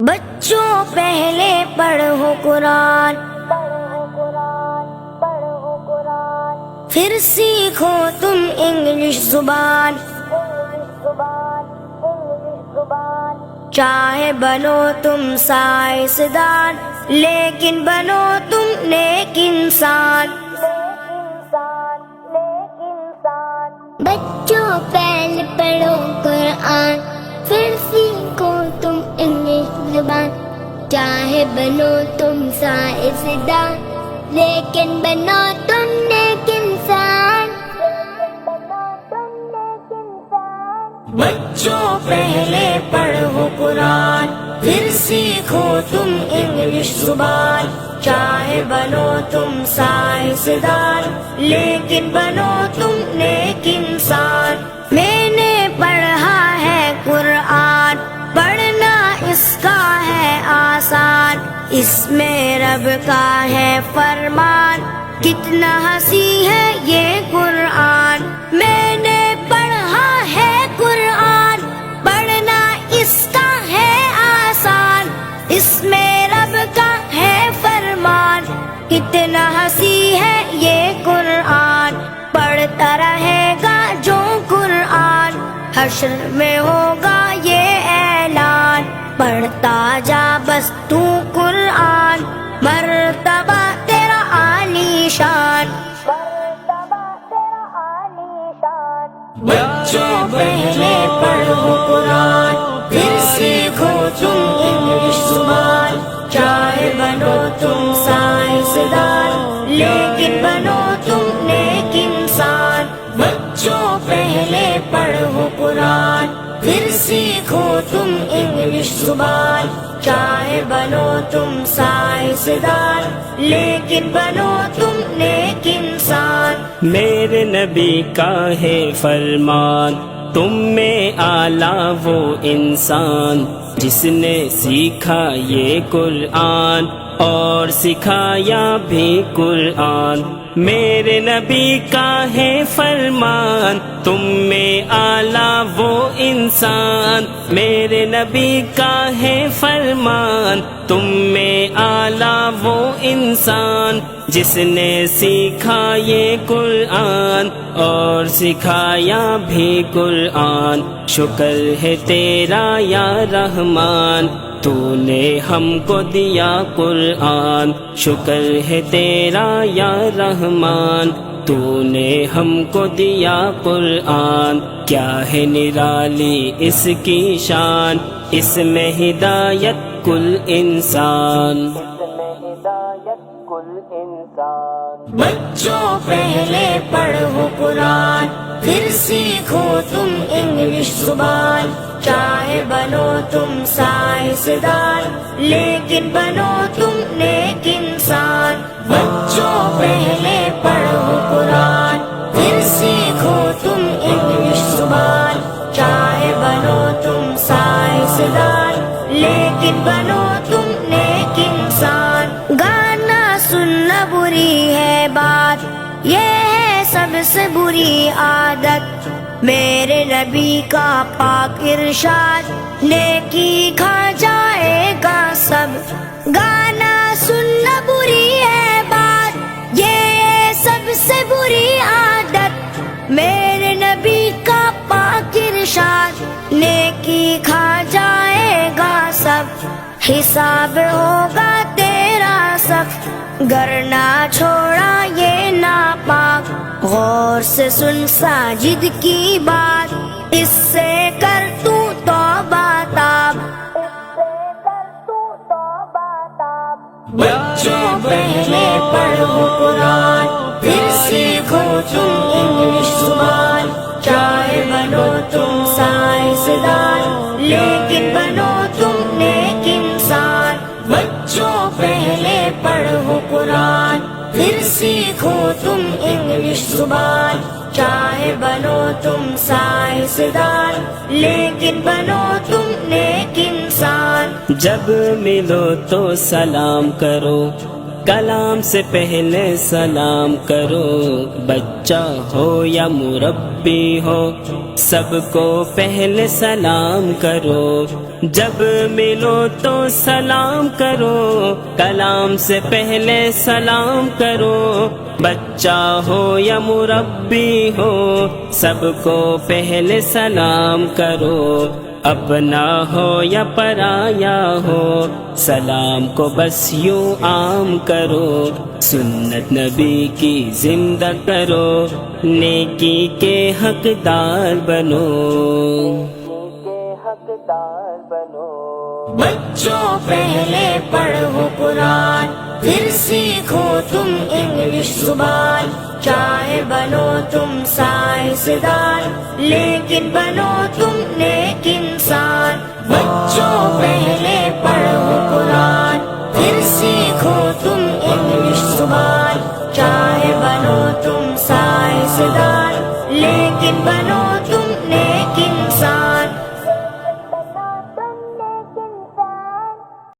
بچوں پہلے پڑھو قرآن، پھر سیکھو تم انگلش زبان، چاہے بنو تم سائنسدان لیکن بنو تم نیک انسان۔ بچوں پہلے پڑھو قرآن، پھر سیکھو تم انگلش زبان، چاہے بنو تم سائنسدان لیکن بنو تم نیک انسان۔ بچوں پہلے پڑھو قرآن، پھر سیکھو تم انگلش زبان، چاہے بنو تم سائنسدان لیکن بنو تم نیک انسان۔ میں نے پڑھا ہے قرآن، پڑھنا اس کا ہے آسان، اس میں رب کا ہے فرمان، کتنا ہنسی ہے یہ قرآن۔ میں نے پڑھا ہے قرآن، پڑھنا اس کا ہے آسان، اس میں رب کا ہے فرمان، کتنا ہنسی ہے یہ قرآن۔ پڑھتا رہے گا جو قرآن، حشر میں ہوگا یہ اعلان، پڑھتا جا بس تو قرآن، مرتبہ تیرا عالی شان۔ بچوں پہلے پڑھو قرآن، پھر سیکھو تم انگلش زبان، چاہے بنو تم سائنسدان لیکن بنو تم نیک انسان۔ بچوں پہلے پڑھو قرآن، پھر سیکھو تم انگلش زبان، چاہے بنو تم سائنسدان لیکن بنو تم نیک انسان۔ میرے نبی کا ہے فرمان، تم میں اعلیٰ وہ انسان جس نے سیکھا یہ قرآن اور سکھایا بھی قرآن۔ میرے نبی کا ہے فرمان، تم میں اعلیٰ وہ انسان، میرے نبی کا ہے فرمان، تم میں اعلیٰ وہ انسان جس نے سیکھا یہ قرآن اور سکھایا بھی قرآن۔ شکر ہے تیرا یا رحمان، تو نے ہم کو دیا قرآن، شکر ہے تیرا یا رحمان، تو نے ہم کو دیا قرآن۔ کیا ہے نرالی اس کی شان، اس میں ہدایت کل انسان۔ بچوں پہلے پڑھو قرآن، پھر سیکھو تم انگلش زبان، چاہے بنو تم سائنسدان لیکن بنو تم نیک انسان۔ بچوں پہلے پڑھو قرآن، پھر سیکھو تم انگلش زبان، چاہے بنو تم سائنسدان لیکن بنو تم نیک انسان۔ گانا سننا بری ہے بات، یہ ہے سب سے بری عادت، میرے نبی کا پاک ارشاد، نیکی کھا جائے گا سب۔ گانا سننا بری ہے بات، یہ ہے سب سے بری عادت، میرے نبی کا پاک ارشاد، نیکی کھا جائے گا سب۔ حساب ہوگا تیرا سخت، گر نہ چھوڑا یہ ناپاک، غور سے سن ساجد کی بات، اس سے کر تو توبہ تاب۔ بچوں پہلے پڑھو قرآن، پھر سیکھو تم انگلش زبان، چاہے بنو تم سائنسدان لیکن بنو تم نیک انسان۔ بچوں پہلے پڑھو قرآن، پھر سیکھو تم انگلش زبان، چاہے بنو تم سائنسدان لیکن بنو تم نیک انسان۔ جب ملو تو سلام کرو، کلام سے پہلے سلام کرو، بچہ ہو یا مربی ہو، سب کو پہلے سلام کرو، جب ملو تو سلام کرو، کلام سے پہلے سلام کرو، بچہ ہو یا مربی ہو، سب کو پہلے سلام کرو، اپنا ہو یا پرایا ہو، سلام کو بس یوں عام کرو، سنت نبی کی زندہ کرو، نیکی کے حقدار بنو۔ بچوں پہلے پڑھو قرآن، پھر سیکھو تم انگلش زبان، چاہے بنو تم سائنسدان، لیکن بنو تم نیک